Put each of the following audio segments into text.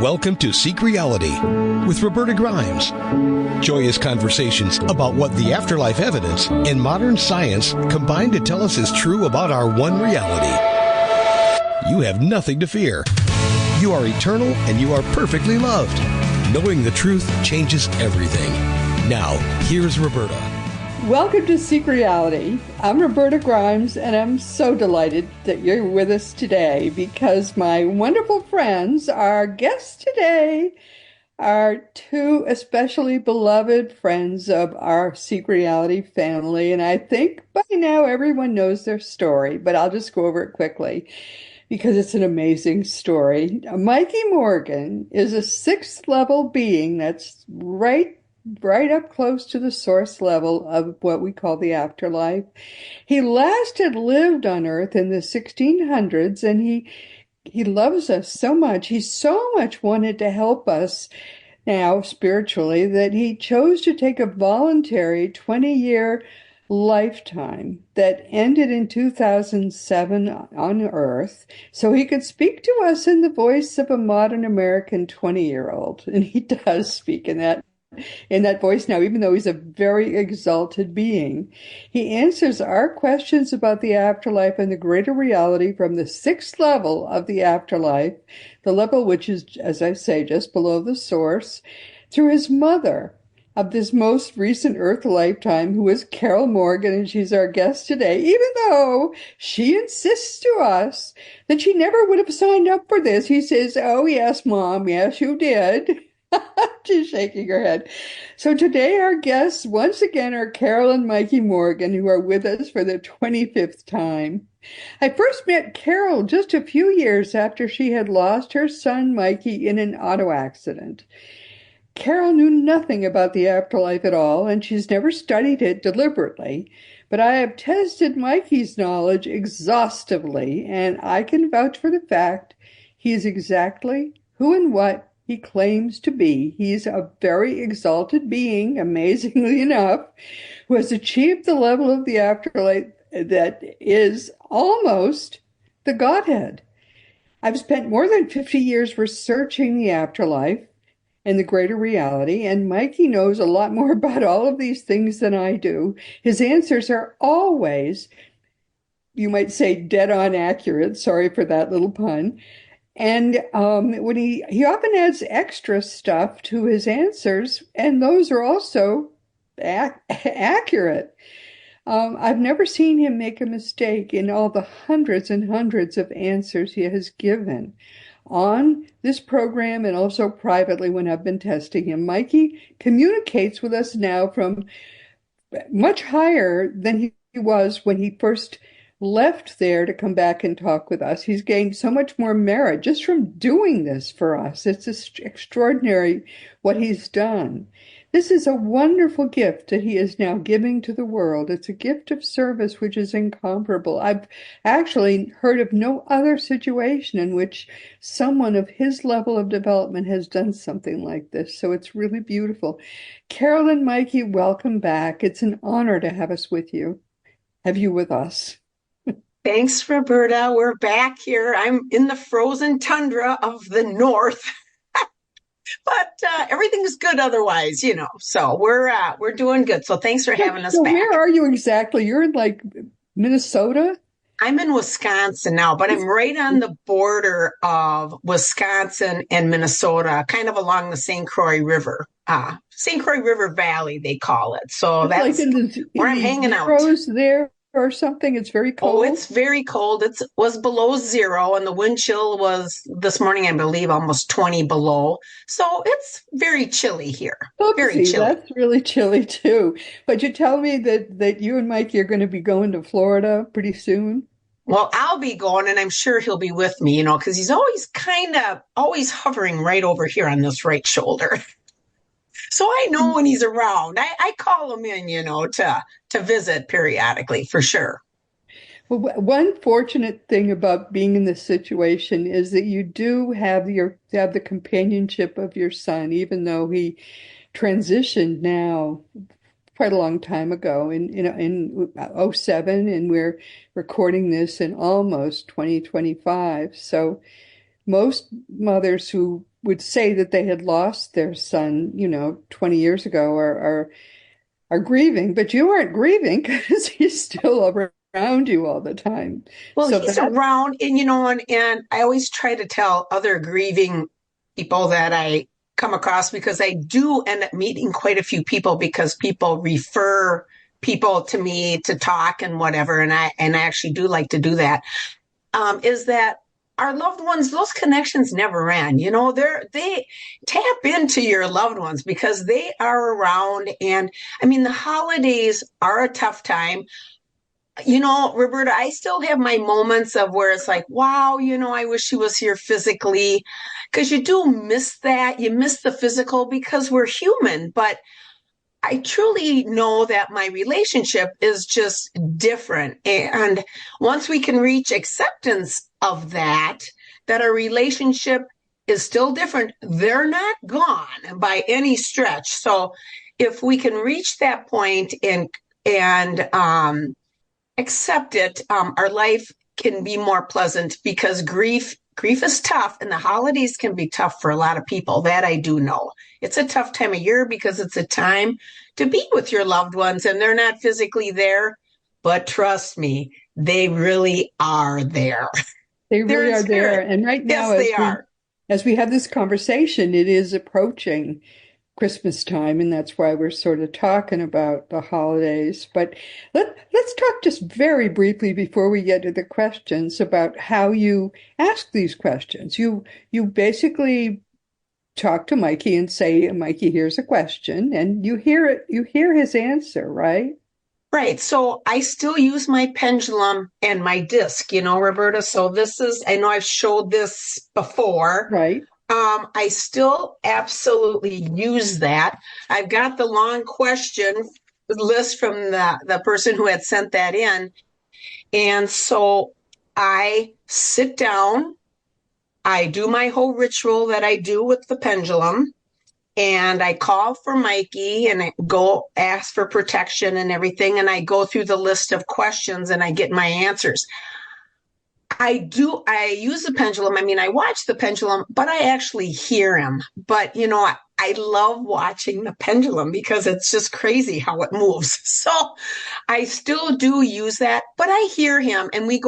Welcome to Seek Reality with Roberta Grimes. Joyous conversations about what the afterlife evidence and modern science combine to tell us is true about our one reality. You have nothing to fear. You are eternal and you are perfectly loved. Knowing the truth changes everything. Now, here's Roberta. Welcome to Seek Reality. I'm Roberta Grimes, and I'm so delighted that you're with us today because my wonderful friends, our guests today, are two especially beloved friends of our Seek Reality family. And I think by now everyone knows their story, but I'll just go over it quickly because it's an amazing story. Mikey Morgan is a sixth level being that's right up close to the source level of what we call the afterlife. He last had lived on Earth in the 1600s, and he loves us so much. He so much wanted to help us now spiritually that he chose to take a voluntary 20-year lifetime that ended in 2007 on Earth so he could speak to us in the voice of a modern American 20-year-old. And he does speak in that voice now, even though he's a very exalted being. He answers our questions about the afterlife and the greater reality from the sixth level of the afterlife, the level which is, as I say, just below the source, through his mother of this most recent Earth lifetime, who is Carol Morgan, and she's our guest today, even though she insists to us that she never would have signed up for this. He says, "Oh, yes, Mom, yes, you did." She's shaking her head. So today our guests once again are Carol and Mikey Morgan, who are with us for the 25th time. I first met Carol just a few years after she had lost her son Mikey in an auto accident. Carol knew nothing about the afterlife at all, and she's never studied it deliberately. But I have tested Mikey's knowledge exhaustively, and I can vouch for the fact he is exactly who and what he claims to be. He's a very exalted being, amazingly enough, who has achieved the level of the afterlife that is almost the Godhead. I've spent more than 50 years researching the afterlife and the greater reality, and Mikey knows a lot more about all of these things than I do. His answers are always, you might say, dead on accurate. Sorry for that little pun. And when he often adds extra stuff to his answers, and those are also accurate. I've never seen him make a mistake in all the hundreds and hundreds of answers he has given on this program and also privately when I've been testing him. Mikey communicates with us now from much higher than he was when he first left there to come back and talk with us. He's gained so much more merit just from doing this for us. It's extraordinary what he's done. This is a wonderful gift that he is now giving to the world. It's a gift of service which is incomparable. I've actually heard of no other situation in which someone of his level of development has done something like this. So it's really beautiful. Carol and Mikey, welcome back. It's an honor to have you with us. Thanks, Roberta. We're back here. I'm in the frozen tundra of the north, but everything's good otherwise, So we're doing good. So thanks for having us back. Where are you exactly? You're in Minnesota? I'm in Wisconsin now, but I'm right on the border of Wisconsin and Minnesota, kind of along the St. Croix River. St. Croix River Valley, they call it. So that's where I'm hanging out. There or something? It's very cold. Oh, it's very cold. It was below zero, and the wind chill was this morning, I believe, almost 20 below. So it's very chilly here. Oopsie, very chilly. That's really chilly too. But you tell me that you and Mikey are going to be going to Florida pretty soon. Well, I'll be going, and I'm sure he'll be with me, because he's always hovering right over here on this right shoulder. So I know when he's around. I call him in, to visit periodically, for sure. Well, one fortunate thing about being in this situation is that you do have the companionship of your son, even though he transitioned now quite a long time ago in 07, and we're recording this in almost 2025. So most mothers who would say that they had lost their son, 20 years ago are grieving, but you aren't grieving because he's still around you all the time. Well, So he's that, around, and and I always try to tell other grieving people that I come across, because I do end up meeting quite a few people because people refer people to me to talk and whatever, and I actually do like to do that. Is that our loved ones, those connections never end. They tap into your loved ones because they are around. And I mean, the holidays are a tough time. Roberta, I still have my moments of where it's like, wow, I wish she was here physically, because you do miss that. You miss the physical because we're human. But I truly know that my relationship is just different. And once we can reach acceptance of that our relationship is still different, they're not gone by any stretch. So if we can reach that point and accept it, our life can be more pleasant, because grief is tough, and the holidays can be tough for a lot of people. That I do know. It's a tough time of year because it's a time to be with your loved ones, and they're not physically there, but trust me, they really are there. they They're really in are there. spirit. And right now, Yes, they are. as we have this conversation, it is approaching Christmas time, and that's why we're sort of talking about the holidays. But let's talk just very briefly before we get to the questions about how you ask these questions. You basically talk to Mikey and say, Mikey, here's a question, and you hear it, you hear his answer, right? Right. So I still use my pendulum and my disc, Roberta. So I know I've showed this before. Right. I still absolutely use that. I've got the long question list from the person who had sent that in. And so I sit down, I do my whole ritual that I do with the pendulum, and I call for Mikey and I go ask for protection and everything. And I go through the list of questions and I get my answers. I use the pendulum. I mean, I watch the pendulum, but I actually hear him. But, I love watching the pendulum because it's just crazy how it moves. So I still do use that, but I hear him, and we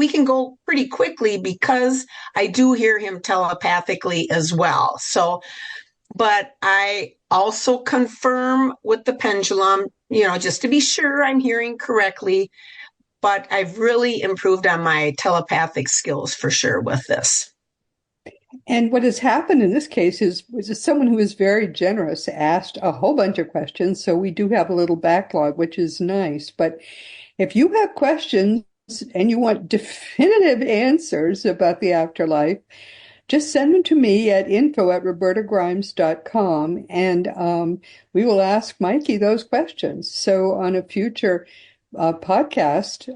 can go pretty quickly because I do hear him telepathically as well. So, but I also confirm with the pendulum, just to be sure I'm hearing correctly. But I've really improved on my telepathic skills for sure with this. And what has happened in this case is someone who is very generous asked a whole bunch of questions. So we do have a little backlog, which is nice. But if you have questions and you want definitive answers about the afterlife, just send them to me at info@robertagrimes.com, and we will ask Mikey those questions. So on a future podcast,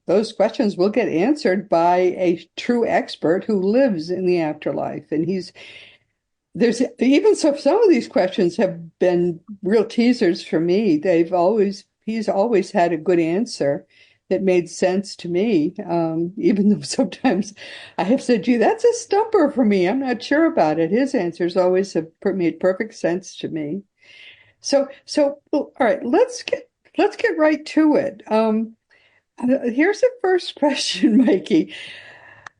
those questions will get answered by a true expert who lives in the afterlife. And there's even so some of these questions have been real teasers for me. He's always had a good answer that made sense to me, even though sometimes I have said, gee, that's a stumper for me. I'm not sure about it. His answers always have made perfect sense to me. So, all right, let's get right to it. Here's the first question, Mikey.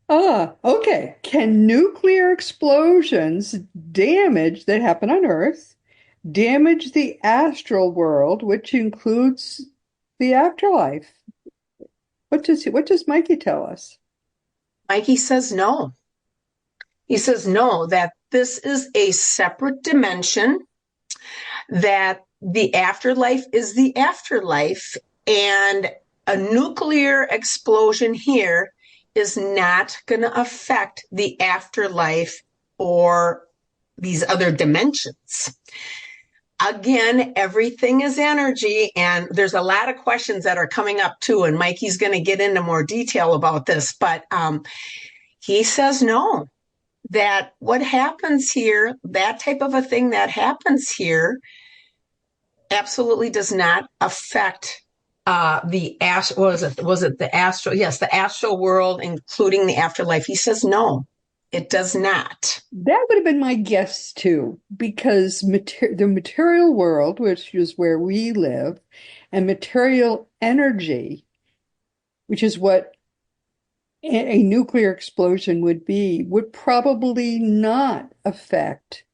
Okay. Can nuclear explosions that happen on Earth damage the astral world, which includes the afterlife? What does Mikey tell us? Mikey says no. He says no, that this is a separate dimension, that the afterlife is the afterlife, and a nuclear explosion here is not going to affect the afterlife or these other dimensions. Again, everything is energy, and there's a lot of questions that are coming up too, and Mikey's going to get into more detail about this, but he says no, that what happens here, that type of a thing that happens here, absolutely does not affect was it the astral? Yes, the astral world, including the afterlife. He says no, it does not. That would have been my guess too, because the material world, which is where we live, and material energy, which is what a nuclear explosion would be, would probably not affect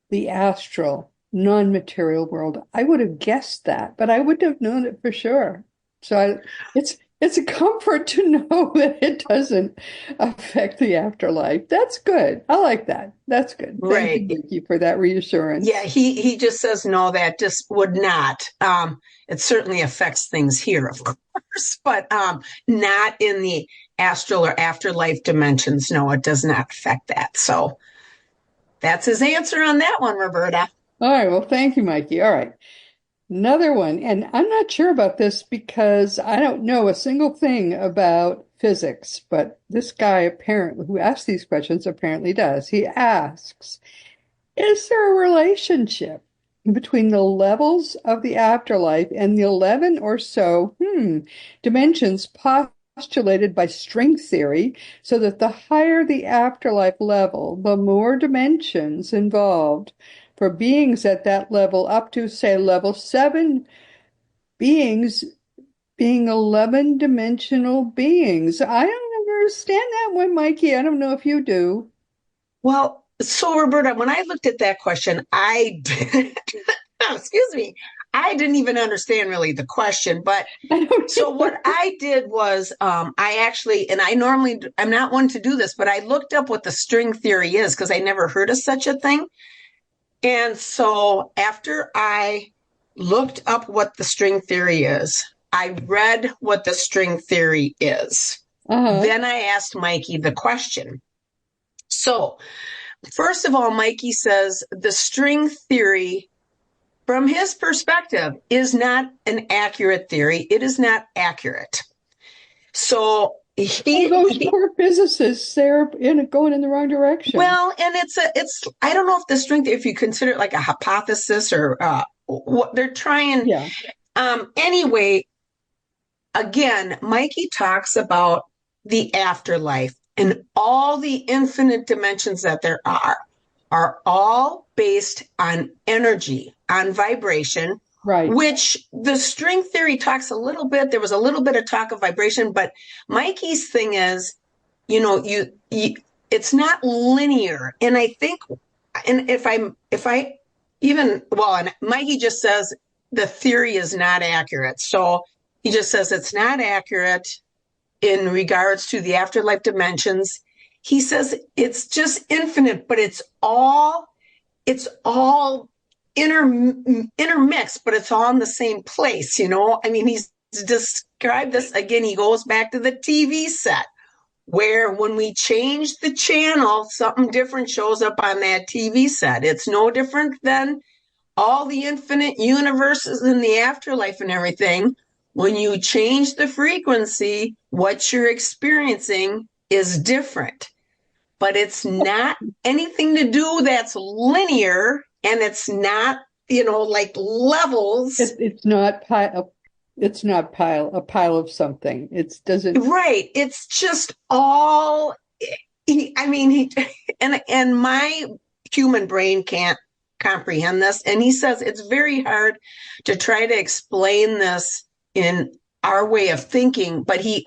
the astral, non-material world. I would have guessed that, but I wouldn't have known it for sure. So it's a comfort to know that it doesn't affect the afterlife. That's good. I like that. That's good. Thank Right. you, Mikey, for that reassurance. Yeah, he just says no, that just would not. It certainly affects things here, of course, but not in the astral or afterlife dimensions. No, it does not affect that. So that's his answer on that one, Roberta. All right. Well, thank you, Mikey. All right. Another one, and I'm not sure about this because I don't know a single thing about physics, but this guy apparently, who asked these questions, apparently does. He asks, is there a relationship between the levels of the afterlife and the 11 or so dimensions postulated by string theory, so that the higher the afterlife level, the more dimensions involved for beings at that level, up to, say, level 7 beings being 11-dimensional beings? I don't understand that one, Mikey. I don't know if you do. Well, so Roberta, when I looked at that question, I did, excuse me, I didn't even understand really the question. But so what I did was, I actually, and I'm not one to do this, but I looked up what the string theory is because I never heard of such a thing. And so after I looked up what the string theory is, I read what the string theory is. Then I asked Mikey the question. So, first of all, Mikey says the string theory, from his perspective, is not an accurate theory. It is not accurate. So those poor physicists, they're going in the wrong direction. Well, and I don't know if the string, if you consider it like a hypothesis or what they're trying. Yeah. Anyway, again, Mikey talks about the afterlife, and all the infinite dimensions that there are all based on energy, on vibration, right? Which the string theory talks a little bit. There was a little bit of talk of vibration, but Mikey's thing is, it's not linear. And I think, and and Mikey just says the theory is not accurate. So he just says it's not accurate in regards to the afterlife dimensions. He says it's just infinite, but it's all intermixed, but it's all in the same place. I mean, he's described this again. He goes back to the TV set where when we change the channel, something different shows up on that TV set. It's no different than all the infinite universes in the afterlife and everything. When you change the frequency, what you're experiencing is different. But it's not anything to do that's linear, and it's not, like levels. It's not a pile of something. It doesn't. Right. It's just all. And my human brain can't comprehend this. And he says it's very hard to try to explain this in our way of thinking. But he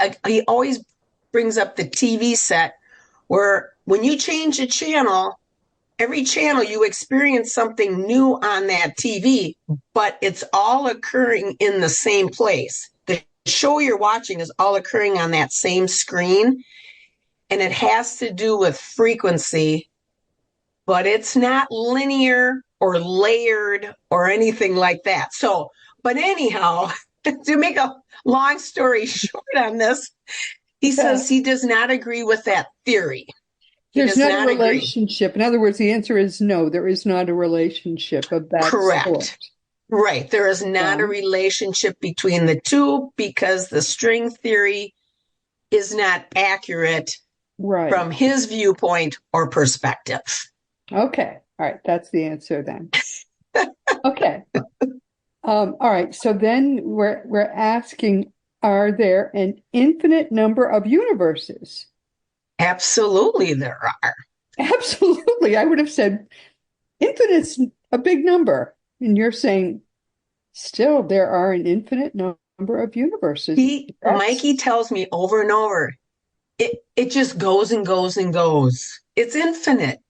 always brings up the TV set where when you change a channel, every channel you experience something new on that TV, but it's all occurring in the same place. The show you're watching is all occurring on that same screen, and it has to do with frequency, but it's not linear or layered or anything like that. So, but anyhow, to make a long story short on this, he says he does not agree with that theory. There's not a relationship. In other words, the answer is no, there is not a relationship of that sort. Right. There is not a relationship between the two because the string theory is not accurate from his viewpoint or perspective. Okay. All right. That's the answer then. Okay. All right. So then we're asking, are there an infinite number of universes? Absolutely, there are. Absolutely. I would have said infinite's a big number. And you're saying still there are an infinite number of universes. Mikey tells me over and over, it just goes and goes and goes. It's infinite.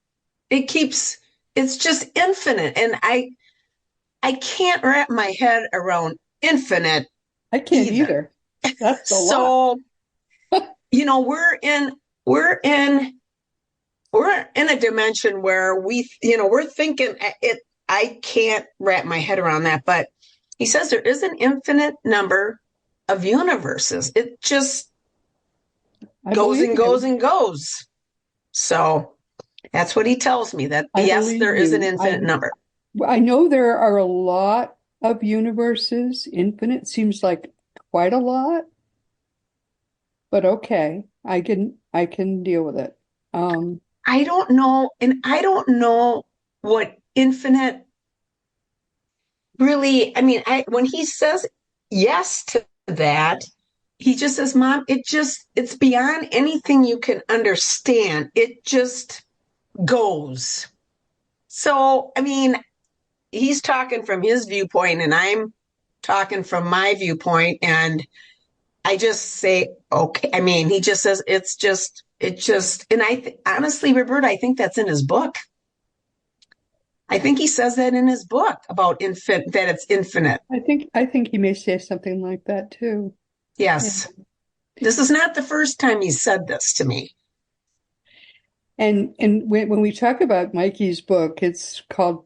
It's just infinite. And I can't wrap my head around infinite I can't either. That's a lot. So, we're in we're in a dimension where we're thinking it. I can't wrap my head around that, but he says there is an infinite number of universes. It just goes and goes and goes. So that's what he tells me, that yes, there is an infinite number. I know there are a lot of universes. Infinite seems like quite a lot, but okay, I can deal with it. I don't know, and I don't know what infinite really, I mean, when he says yes to that, he just says, Mom, it's beyond anything you can understand. It just goes. So, I mean, he's talking from his viewpoint and I'm talking from my viewpoint. And I just say, okay. I mean, he just says, and honestly, Roberta, I think that's in his book. I think he says that in his book about that it's infinite. I think he may say something like that too. Yes. Yeah. This is not the first time he said this to me. And when we talk about Mikey's book, it's called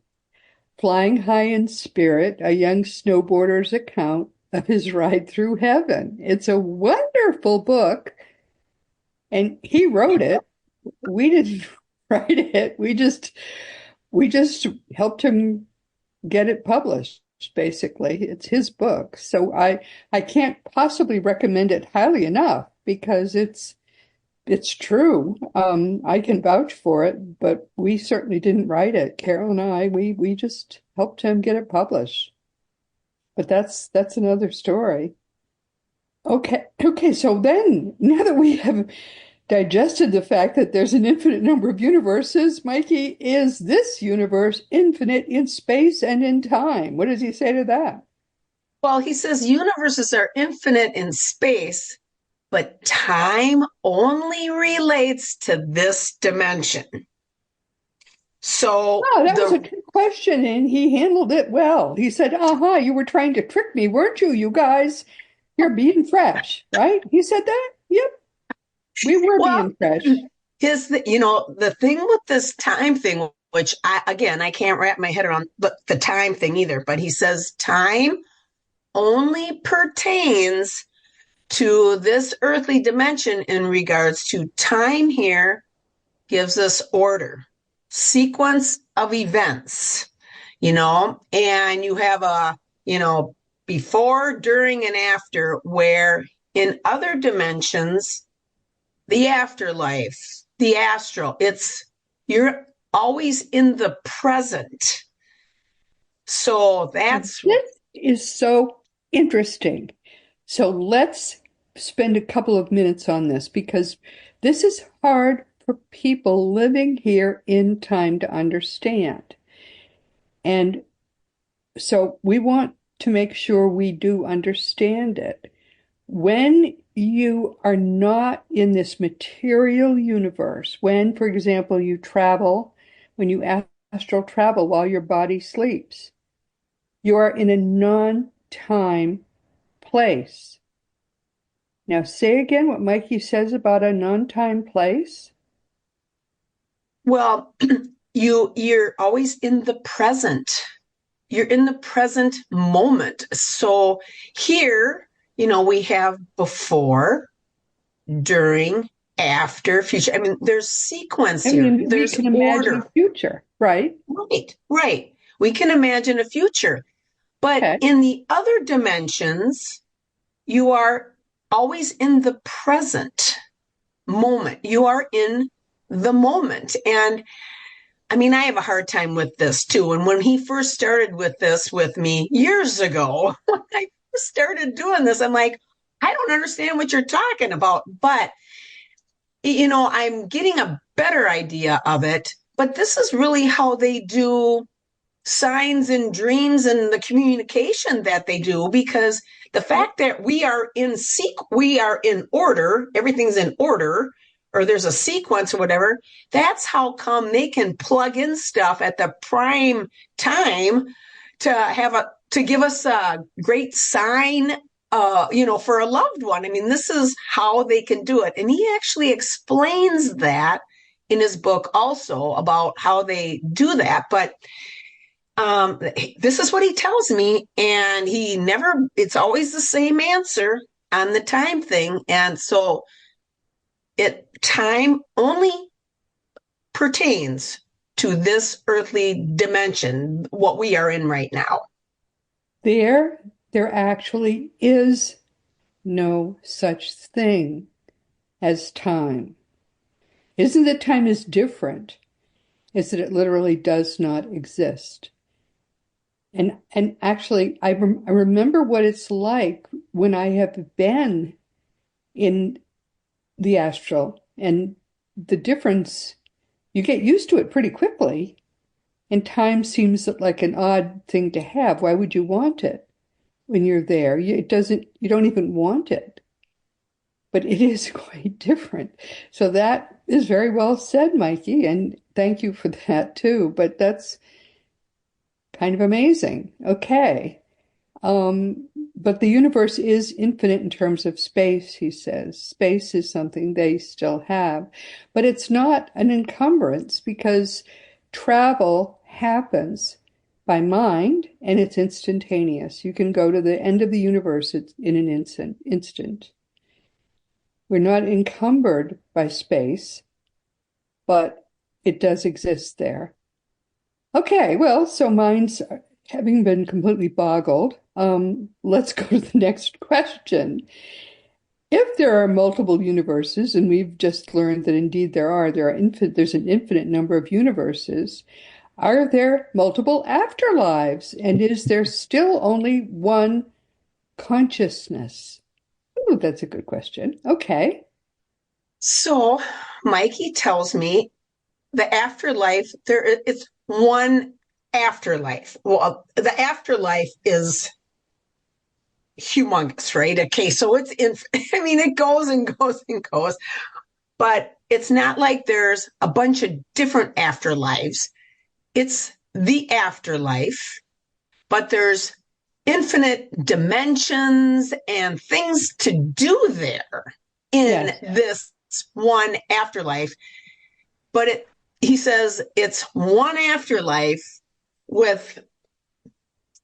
Flying High in Spirit, a young snowboarder's account of his ride through heaven. It's a wonderful book. And he wrote it. We didn't write it. We just helped him get it published, basically. It's his book. So I can't possibly recommend it highly enough because it's true. I can vouch for it, but we certainly didn't write it. Carol and I, we just helped him get it published. But that's another story. Okay. So then, now that we have digested the fact that there's an infinite number of universes, Mikey, is this universe infinite in space and in time? What does he say to that? Well, he says universes are infinite in space, but time only relates to this dimension. So that was a good question, and he handled it well. He said, you were trying to trick me, weren't you, you guys? You're being fresh, right? He said that? Yep. We were being fresh. The thing with this time thing, which I can't wrap my head around the time thing either, but he says time only pertains to this earthly dimension in regards to time here gives us order, sequence of events, and you have before, during, and after, where in other dimensions, the afterlife, the astral, you're always in the present. So this is so interesting. So let's spend a couple of minutes on this because this is hard for people living here in time to understand. And so we want to make sure we do understand it. When you are not in this material universe, when, for example, when you astral travel while your body sleeps, you are in a non-time place. Now, say again what Mikey says about a non-time place. Well, you're always in the present. You're in the present moment. So here, we have before, during, after, future. I mean, there's sequence here. There's we can imagine a future, right? Right. We can imagine a future. But in the other dimensions, you are always in the present moment. You are in the moment. And I mean, I have a hard time with this too. And when he first started with this with me years ago, when I first started doing this, I'm like, I don't understand what you're talking about. But, I'm getting a better idea of it. But this is really how they do signs and dreams and the communication that they do, because the fact that we are in order, everything's in order, or there's a sequence or whatever, that's how come they can plug in stuff at the prime time to give us a great sign, for a loved one. I mean, this is how they can do it. And he actually explains that in his book also about how they do that. But this is what he tells me, and it's always the same answer on the time thing. And so time only pertains to this earthly dimension, what we are in right now. There actually is no such thing as time. It isn't that time is different, it's that it literally does not exist. And actually, I remember what it's like when I have been in the astral, and the difference, you get used to it pretty quickly, and time seems like an odd thing to have. Why would you want it when you're there? You don't even want it. But it is quite different. So that is very well said, Mikey, and thank you for that too. But that's kind of amazing. Okay. But the universe is infinite in terms of space, he says. Space is something they still have. But it's not an encumbrance because travel happens by mind and it's instantaneous. You can go to the end of the universe in an instant. We're not encumbered by space, but it does exist there. Okay, well, so minds having been completely boggled, let's go to the next question. If there are multiple universes, and we've just learned that indeed there's an infinite number of universes, are there multiple afterlives? And is there still only one consciousness? Ooh, that's a good question. Okay. So Mikey tells me the afterlife, it's one afterlife. Well, the afterlife is humongous, right? Okay, so it goes and goes and goes, but it's not like there's a bunch of different afterlives. It's the afterlife, but there's infinite dimensions and things to do there in this one afterlife. But he says it's one afterlife with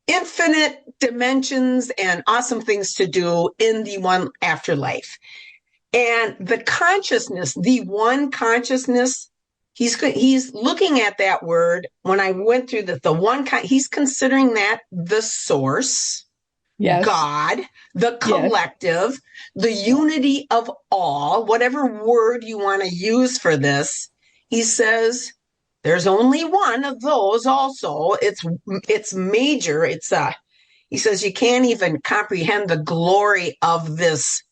infinite dimensions and awesome things to do in the one afterlife. And the consciousness, the one consciousness, he's looking at that word. When I went through the one, he's considering that the source, yes, God, the collective, yes, the unity of all, whatever word you want to use for this. He says there's only one of those also. It's major. He says you can't even comprehend the glory of this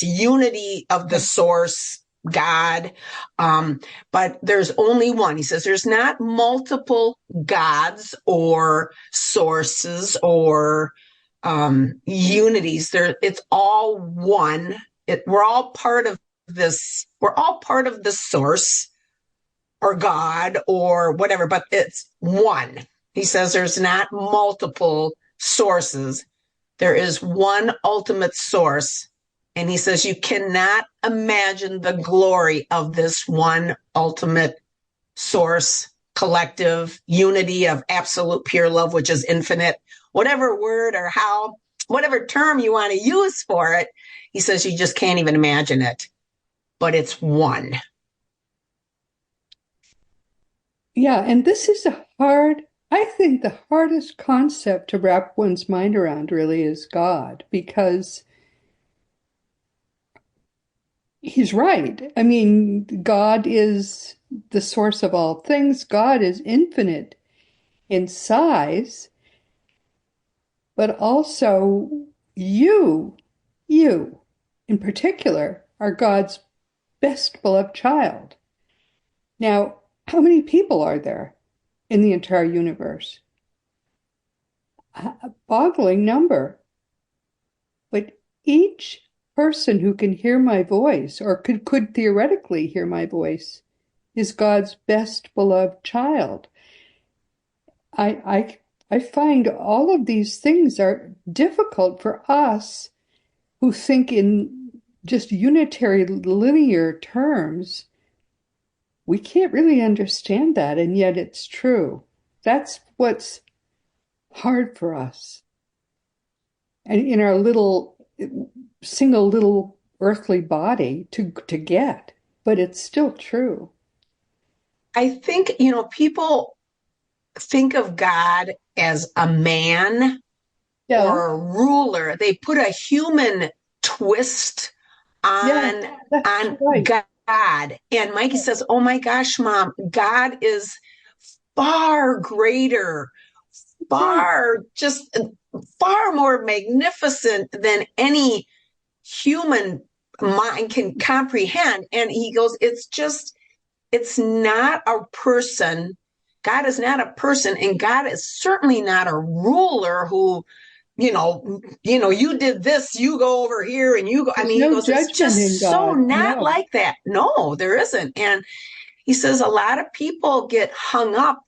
unity of the source, God. But there's only one. He says there's not multiple gods or sources or unities. It's all one. We're all part of this. We're all part of the source or God or whatever, but it's one. He says there's not multiple sources. There is one ultimate source. And he says you cannot imagine the glory of this one ultimate source, collective unity of absolute pure love, which is infinite, whatever word or whatever term you want to use for it. He says you just can't even imagine it, but it's one. Yeah, and this is I think the hardest concept to wrap one's mind around really is God, because he's right. I mean, God is the source of all things. God is infinite in size, but also you, you in particular, are God's best beloved child. Now, how many people are there in the entire universe? A boggling number. But each person who can hear my voice or could theoretically hear my voice is God's best beloved child. I find all of these things are difficult for us who think in just unitary linear terms. We can't really understand that, and yet it's true. That's what's hard for us. And in our little single little earthly body to get, but it's still true. I think, people think of God as a man Yeah, or a ruler. They put a human twist yeah, on that's on right. God. And Mikey says, "Oh my gosh, Mom, God is far greater, Right. just far more magnificent than any human mind can comprehend." And he goes, it's not a person. God is not a person, and God is certainly not a ruler who, you did this, you go over here and you go. I There's mean, he no goes, it's judgment in just so God. not No. like that. No, there isn't. And he says a lot of people get hung up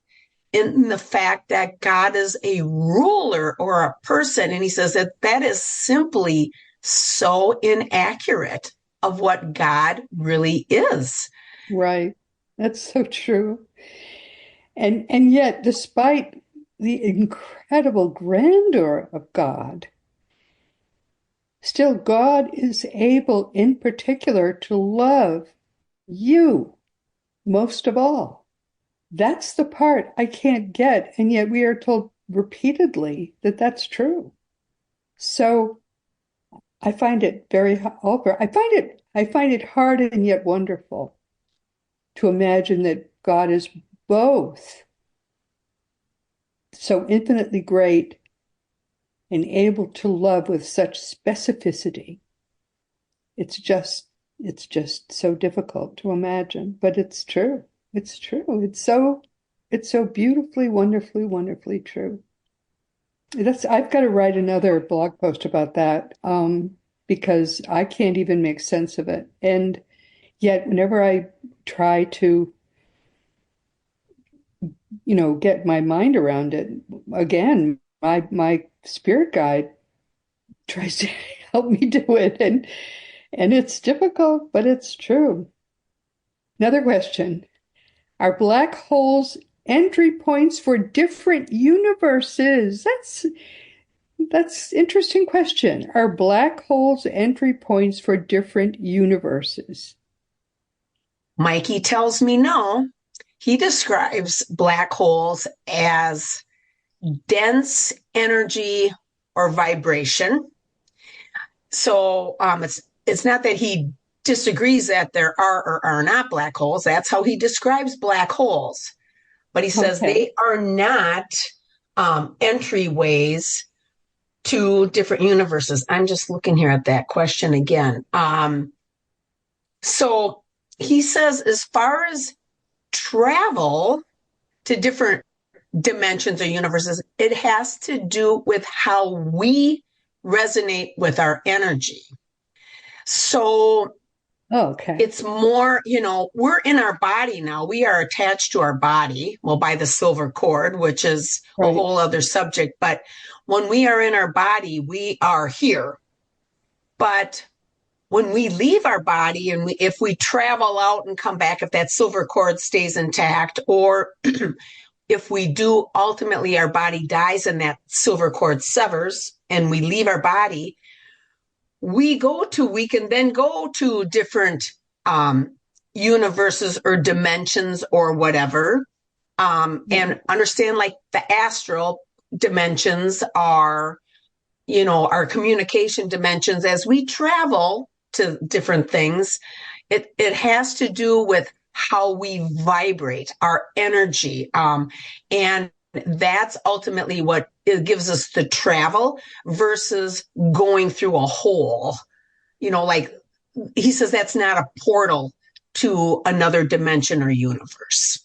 in the fact that God is a ruler or a person. And he says that is simply so inaccurate of what God really is. Right. That's so true. And yet, despite the incredible grandeur of God, still God is able in particular to love you most of all. That's the part I can't get, and yet we are told repeatedly that that's true. So I find it very over. I find it hard and yet wonderful to imagine that God is both so infinitely great and able to love with such specificity. It's just it's just so difficult to imagine, but it's true. It's true. It's so beautifully, wonderfully, wonderfully true. I've got to write another blog post about that, because I can't even make sense of it. And yet, whenever I try to, get my mind around it, again, my spirit guide tries to help me do it, and it's difficult, but it's true. Another question: are black holes entry points for different universes? That's interesting question. Are black holes entry points for different universes? Mikey tells me no. He describes black holes as dense energy or vibration. So it's not that he disagrees that there are or are not black holes. That's how he describes black holes. But he says Okay. they are not entryways to different universes. I'm just looking here at that question again. So he says, as far as travel to different dimensions or universes, it has to do with how we resonate with our energy. So Okay. it's more, we're in our body now. We are attached to our body, well, by the silver cord, which is a Right. whole other subject. But when we are in our body, we are here. But when we leave our body and if we travel out and come back, if that silver cord stays intact, or if we do ultimately our body dies and that silver cord severs and we leave our body, we can then go to different universes or dimensions or whatever, and understand like the astral dimensions are, our communication dimensions. As we travel, to different things. It has to do with how we vibrate, our energy. And that's ultimately what it gives us the travel versus going through a hole. Like he says, that's not a portal to another dimension or universe.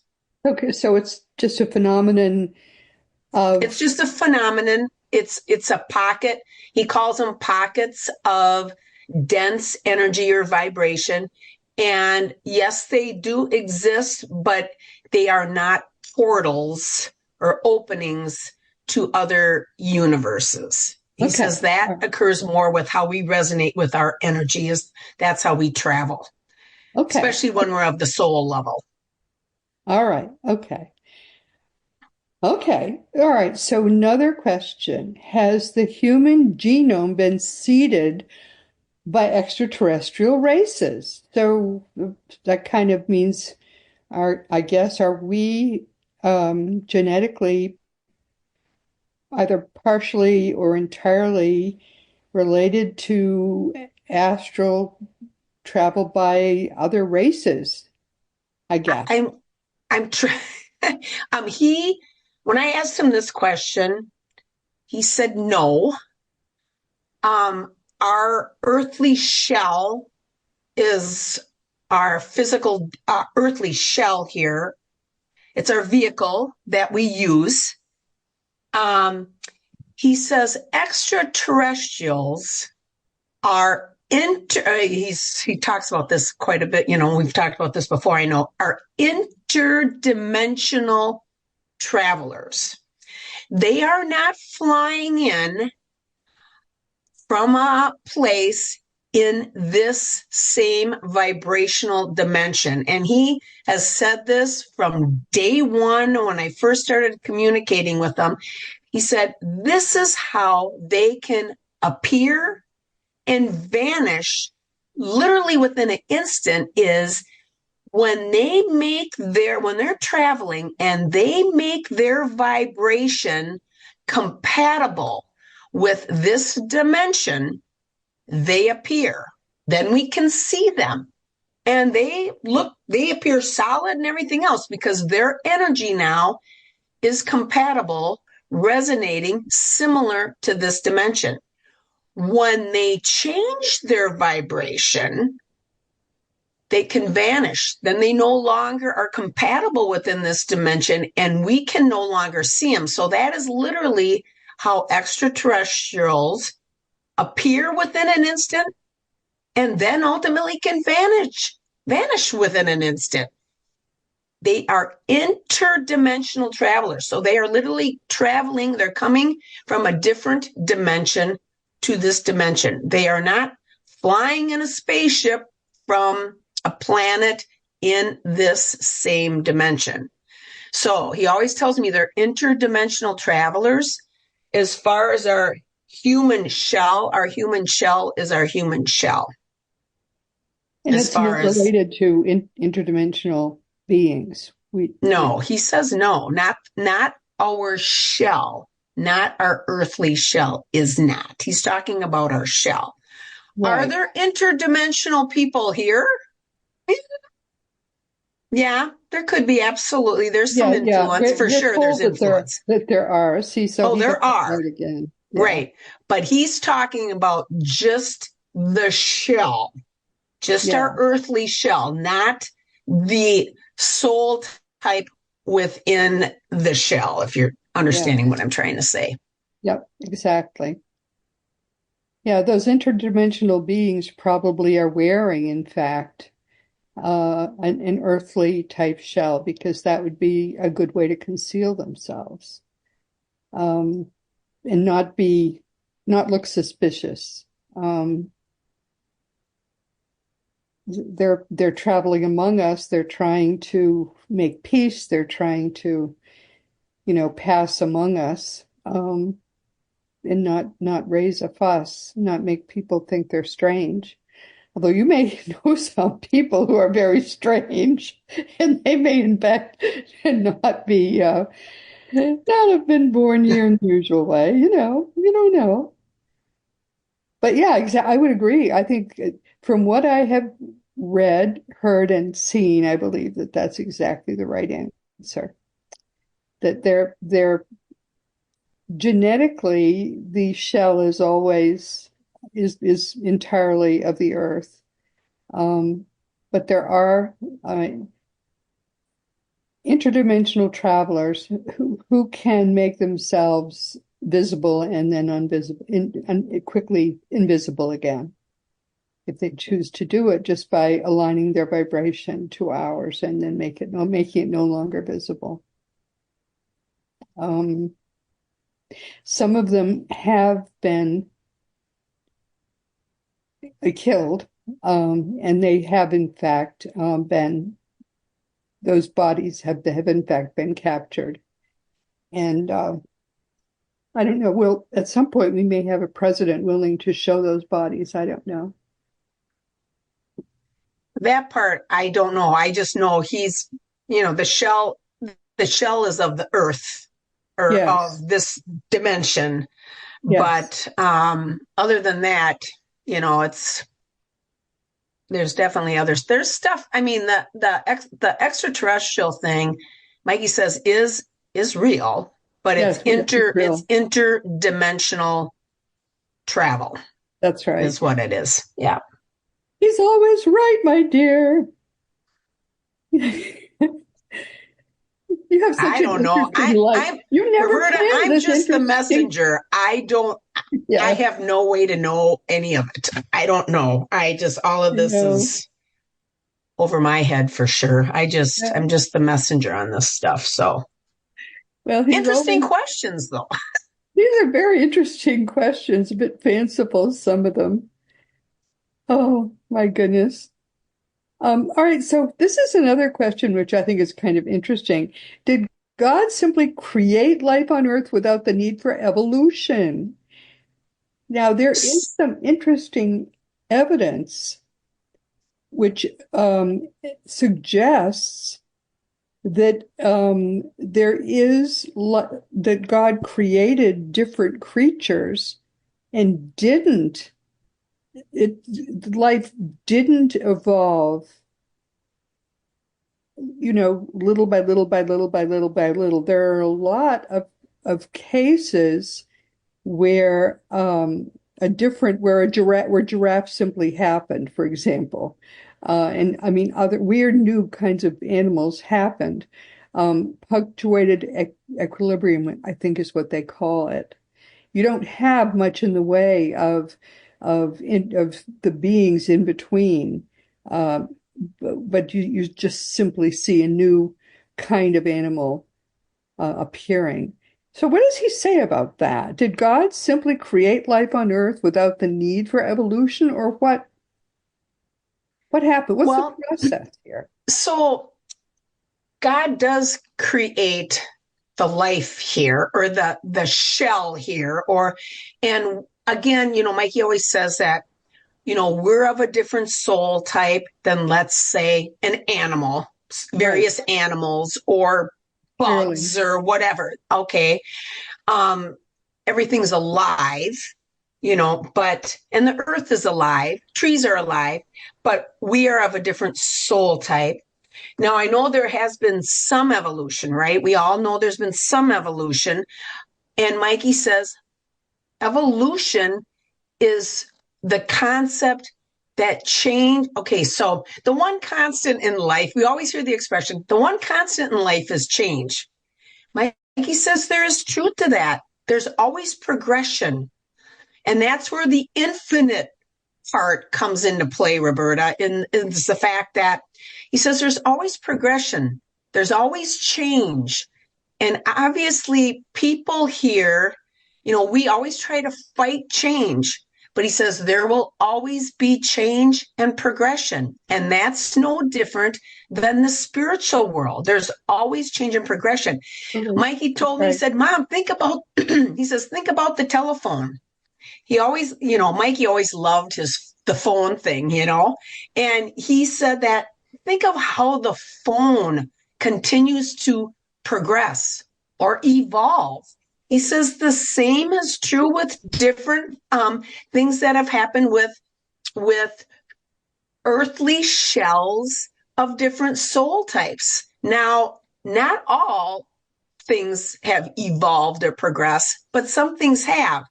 Okay, so it's just a phenomenon It's of, just a phenomenon. It's a pocket. He calls them pockets of dense energy or vibration. And yes, they do exist, but they are not portals or openings to other universes. He okay, says that occurs more with how we resonate with our energy. That's how we travel, okay, especially when we're of the soul level. all right, okay. Okay, all right. So another question. Has the human genome been seeded by extraterrestrial races? So that kind of means I guess, are we genetically either partially or entirely related to astral travel by other races, I I, guess? I'm trying. He when I asked him this question, he said no. Our earthly shell is our physical earthly shell here. It's our vehicle that we use. Um, he says extraterrestrials are he talks about this quite a bit. We've talked about this before. I know are interdimensional travelers. They are not flying in from a place in this same vibrational dimension. And he has said this from day one when I first started communicating with them. He said, this is how they can appear and vanish literally within an instant is when they're traveling and they make their vibration compatible with this dimension, they appear. Then we can see them. And they appear solid and everything else because their energy now is compatible, resonating similar to this dimension. When they change their vibration, they can vanish. Then they no longer are compatible within this dimension and we can no longer see them. So that is literally how extraterrestrials appear within an instant and then ultimately can vanish within an instant. They are interdimensional travelers. So they are literally traveling. They're coming from a different dimension to this dimension. They are not flying in a spaceship from a planet in this same dimension. So he always tells me they're interdimensional travelers. As far as our human shell is our human shell. And As it's not far as related to interdimensional beings. no, he says no, not our shell, not our earthly shell is not. He's talking about our shell. Are Right. there interdimensional people here? Yeah, there could be absolutely. There's some Yeah, yeah. influence for We're sure. There's told influence. that there are. See, so Oh, he got there that are. right again. Yeah. Right. But he's talking about just the shell, just Yeah. our earthly shell, not the soul type within the shell, if you're Yeah. understanding what I'm trying to say. Yep, exactly. Yeah, those interdimensional beings probably are wearing, in fact, an earthly type shell because that would be a good way to conceal themselves, um, and not look suspicious. Um, they're traveling among us. They're trying to make peace. They're trying to, pass among us, and not raise a fuss, not make people think they're strange. Although you may know some people who are very strange, and they may in fact not have been born here in the usual way. You don't know. But yeah, exactly. I would agree. I think from what I have read, heard, and seen, I believe that that's exactly the right answer. That they're genetically, the shell is always is entirely of the earth. But there are interdimensional travelers who can make themselves visible and then quickly invisible again, if they choose to do it just by aligning their vibration to ours and then making it no longer visible. Some of them have been killed, and they have in fact those bodies have in fact been captured. And I don't know, at some point we may have a president willing to show those bodies. I don't know. That part, I don't know. I just know he's, the shell is of the earth or Yes. of this dimension. Yes. But other than that, there's definitely others. There's stuff. I mean, the extraterrestrial thing, Mikey says is real, but Yes, it's real. interdimensional travel. That's right. Is what it is. Yeah. He's always right, my dear. You have such I don't know. You never Roberta, planned I'm this just the interesting. messenger. Yeah. I have no way to know any of it. I don't know. All of this is over my head for sure. I'm just the messenger on this stuff. So, well, interesting questions though. These are very interesting questions, a bit fanciful, some of them. Oh, my goodness. All right, so this is another question which I think is kind of interesting. Did God simply create life on Earth without the need for evolution? Now, there is some interesting evidence which suggests that that God created different creatures and life didn't evolve, little by little by little by little by little. There are a lot of cases where where giraffes simply happened, for example. And I mean, other weird new kinds of animals happened. Punctuated equilibrium, I think, is what they call it. You don't have much in the way of the beings in between, but you just simply see a new kind of animal appearing. So what does he say about that? Did God simply create life on Earth without the need for evolution, or what? What happened? What's the process here? So God does create the life here, or the shell here, and again, Mikey always says that, we're of a different soul type than, let's say, an animal, various animals or bugs or whatever. Okay. Everything's alive, and the earth is alive, trees are alive, but we are of a different soul type. Now, I know there has been some evolution, right? We all know there's been some evolution. And Mikey says evolution is the concept that change. Okay, so the one constant in life, we always hear the expression, the one constant in life is change. Mikey says there is truth to that. There's always progression. And that's where the infinite part comes into play, Roberta, and it's the fact that he says there's always progression. There's always change. And obviously people here, we always try to fight change, but he says there will always be change and progression. And that's no different than the spiritual world. There's always change and progression. Mm-hmm. Mikey told me, he said, Mom, think about the telephone. He always, Mikey always loved the phone thing, and he said that, think of how the phone continues to progress or evolve. He says the same is true with different things that have happened with earthly shells of different soul types. Now, not all things have evolved or progressed, but some things have.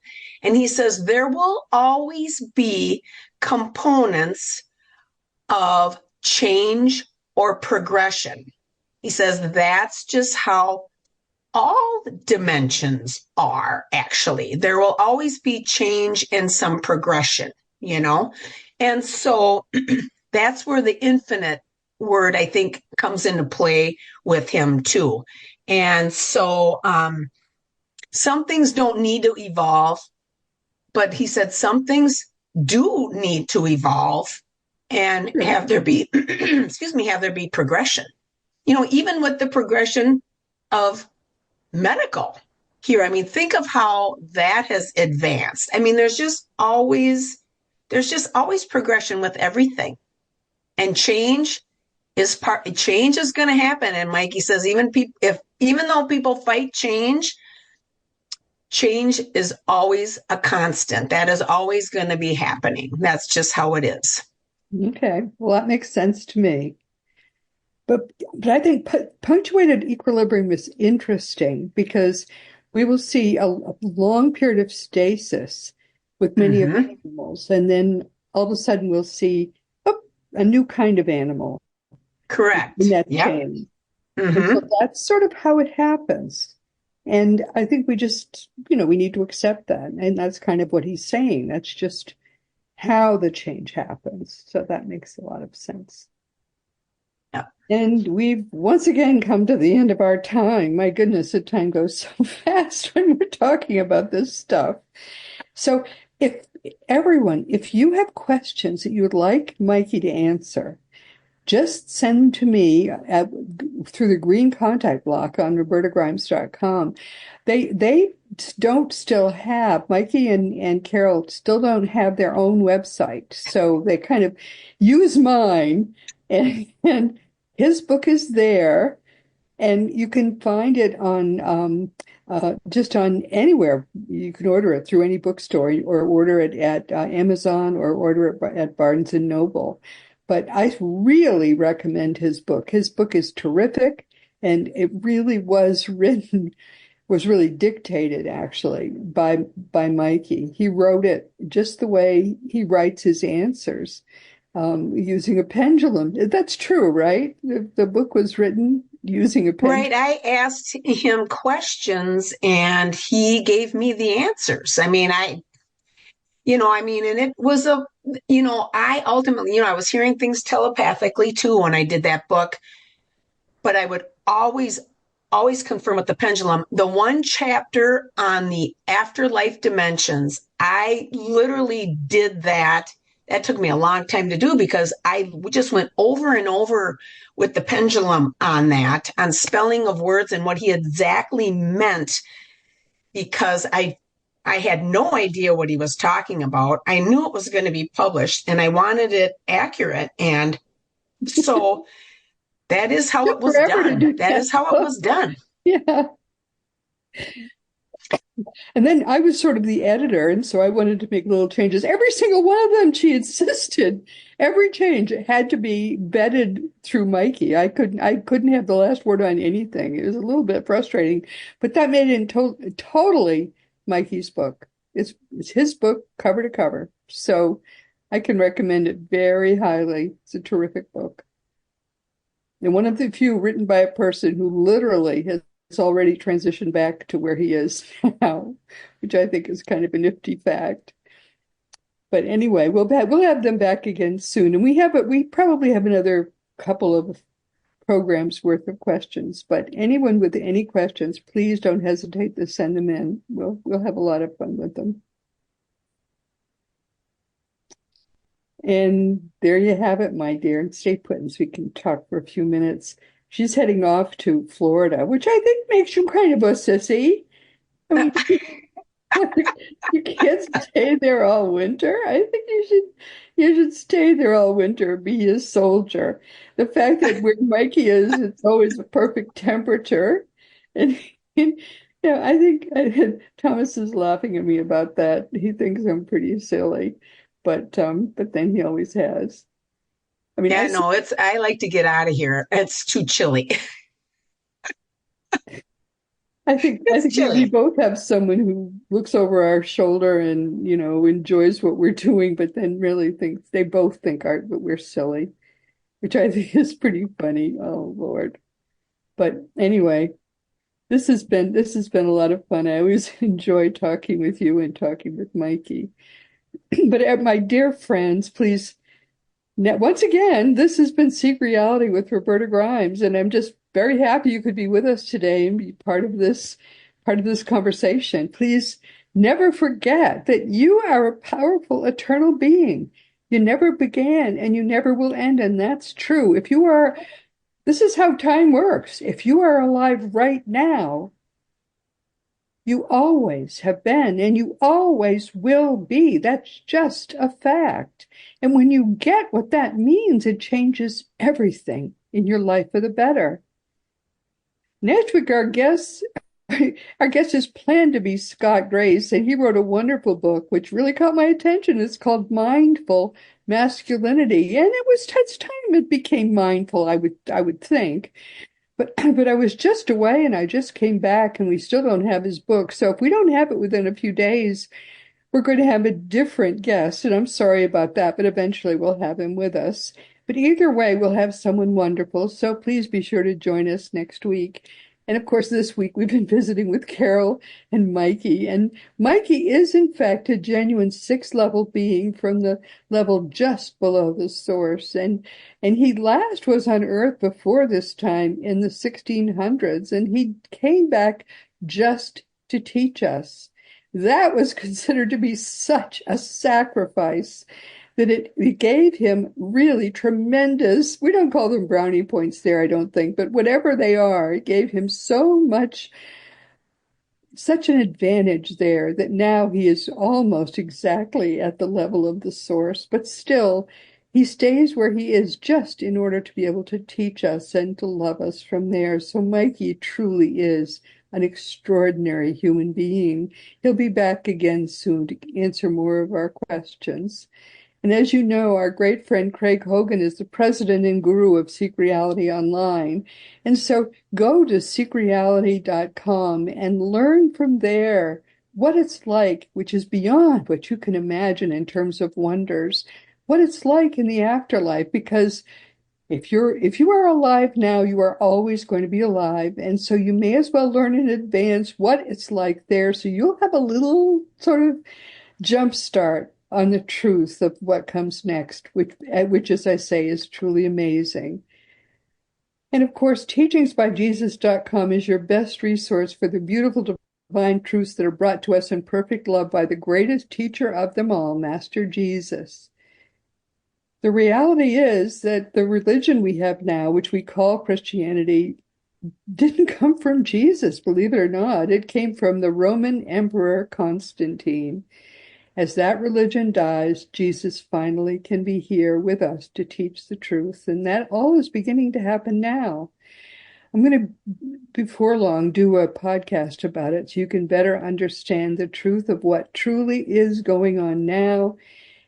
And he says there will always be components of change or progression. He says that's just how all dimensions are, actually. There will always be change and some progression, you know? And so that's where the infinite word, I think, comes into play with him too. And so some things don't need to evolve, but he said some things do need to evolve and have there be, excuse me, have there be progression. You know, even with the progression of medical here, I mean, think of how that has advanced. I mean, there's just always progression with everything. And change is going to happen. And Mikey says, even though people fight change is always a constant. That is always going to be happening. That's just how it is. Okay. Well, that makes sense to me. But I think punctuated equilibrium is interesting because we will see a long period of stasis with many of the animals, and then all of a sudden we'll see a new kind of animal. Correct. In that chain. And so that's sort of how it happens. And I think we just, we need to accept that. And that's kind of what he's saying. That's just how the change happens. So that makes a lot of sense. And we've once again come to the end of our time. My goodness, the time goes so fast when we're talking about this stuff. So if you have questions that you would like Mikey to answer, just send them to me through the green contact block on robertagrimes.com. They don't still have, Mikey and Carol still don't have their own website. So they kind of use mine, and his book is there, and you can find it on just on anywhere. You can order it through any bookstore, or order it at Amazon, or order it at Barnes and Noble. But I really recommend his book. His book is terrific, and it really was really dictated actually by Mikey. He wrote it just the way he writes his answers. Using a pendulum. That's true, right? The book was written using a pendulum. Right. I asked him questions and he gave me the answers. I mean, and it was I ultimately, I was hearing things telepathically too when I did that book, but I would always confirm with the pendulum. The one chapter on the afterlife dimensions, I literally did that. That took me a long time to do because I just went over and over with the pendulum on that, on spelling of words and what he exactly meant, because I had no idea what he was talking about. I knew it was going to be published and I wanted it accurate. And so that is how it was done. That is how it was done. Yeah. And then I was sort of the editor, and so I wanted to make little changes. Every single one of them, she insisted, every change had to be vetted through Mikey. I couldn't have the last word on anything. It was a little bit frustrating, but that made it totally Mikey's book. It's his book, cover to cover. So I can recommend it very highly. It's a terrific book. And one of the few written by a person who literally has already transitioned back to where he is now, which I think is kind of a nifty fact. But anyway, we'll have them back again soon, and we probably have another couple of programs worth of questions. But anyone with any questions, please don't hesitate to send them in. We'll have a lot of fun with them. And there you have it, my dear. And stay put so we can talk for a few minutes. She's heading off to Florida, which I think makes you kind of a sissy. I mean, you can't stay there all winter. I think you should stay there all winter, be a soldier. The fact that where Mikey is, it's always a perfect temperature. And I think Thomas is laughing at me about that. He thinks I'm pretty silly, but then he always has. I mean, Yeah, no, I like to get out of here. It's too chilly. I It's think we chilly. both have someone who looks over our shoulder and, enjoys what we're doing, but then really thinks they both think that we're silly, which I think is pretty funny. Oh, Lord. But anyway, this has been a lot of fun. I always enjoy talking with you and talking with Mikey. But my dear friends, please, once again, this has been Seek Reality with Roberta Grimes, and I'm just very happy you could be with us today and be part of this conversation. Please never forget that you are a powerful eternal being. You never began and you never will end, and that's true. This is how time works. If you are alive right now, you always have been and you always will be. That's just a fact. And when you get what that means, it changes everything in your life for the better. Next week, our guest is planned to be Scott Grace, and he wrote a wonderful book which really caught my attention. It's called Mindful Masculinity, and it's time it became mindful, I would think. But I was just away and I just came back and we still don't have his book. So if we don't have it within a few days, we're going to have a different guest. And I'm sorry about that, but eventually we'll have him with us. But either way, we'll have someone wonderful. So please be sure to join us next week. And of course, this week we've been visiting with Carol and Mikey. And Mikey is, in fact, a genuine sixth-level being from the level just below the source. And he last was on Earth before this time in the 1600s. And he came back just to teach us. That was considered to be such a sacrifice that it gave him really tremendous, we don't call them brownie points there, I don't think, but whatever they are, it gave him such an advantage there that now he is almost exactly at the level of the source, but still he stays where he is just in order to be able to teach us and to love us from there. So Mikey truly is an extraordinary human being. He'll be back again soon to answer more of our questions. And as you know, our great friend Craig Hogan is the president and guru of Seek Reality Online. And so go to seekreality.com and learn from there what it's like, which is beyond what you can imagine in terms of wonders, what it's like in the afterlife, because if you are alive now, you are always going to be alive. And so you may as well learn in advance what it's like there. So you'll have a little sort of jump start on the truth of what comes next, which, as I say, is truly amazing. And of course, teachingsbyjesus.com is your best resource for the beautiful divine truths that are brought to us in perfect love by the greatest teacher of them all, Master Jesus. The reality is that the religion we have now, which we call Christianity, didn't come from Jesus, believe it or not. It came from the Roman Emperor Constantine. As that religion dies, Jesus finally can be here with us to teach the truth. And that all is beginning to happen now. I'm going to, before long, do a podcast about it so you can better understand the truth of what truly is going on now.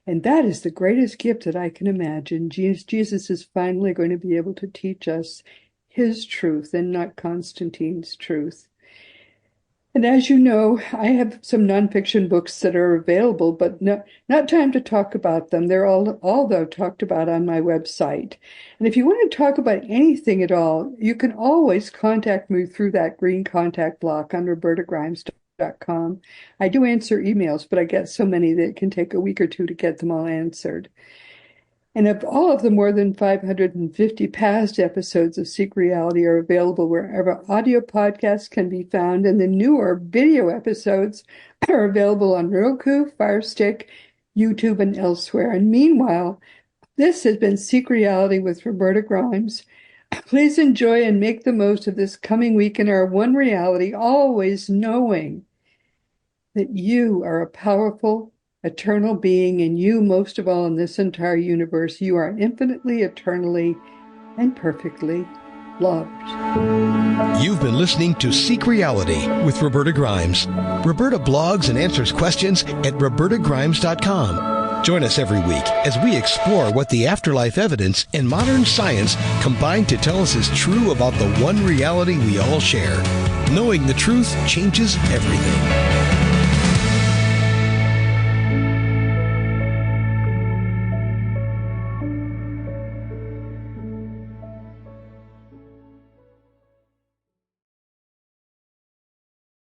And that is the greatest gift that I can imagine. Jesus is finally going to be able to teach us his truth and not Constantine's truth. And as you know, I have some nonfiction books that are available, but not time to talk about them. They're all though talked about on my website. And if you want to talk about anything at all, you can always contact me through that green contact block on robertagrimes.com. I do answer emails, but I get so many that it can take a week or two to get them all answered. And of all of the more than 550 past episodes of Seek Reality are available wherever audio podcasts can be found, and the newer video episodes are available on Roku, Fire Stick, YouTube, and elsewhere. And meanwhile, this has been Seek Reality with Roberta Grimes. Please enjoy and make the most of this coming week in our one reality, always knowing that you are a powerful, eternal being, and you, most of all in this entire universe, you are infinitely, eternally, and perfectly loved. You've been listening to Seek Reality with Roberta Grimes. Roberta blogs and answers questions at robertagrimes.com. Join us every week as we explore what the afterlife evidence and modern science combine to tell us is true about the one reality we all share. Knowing the truth changes everything.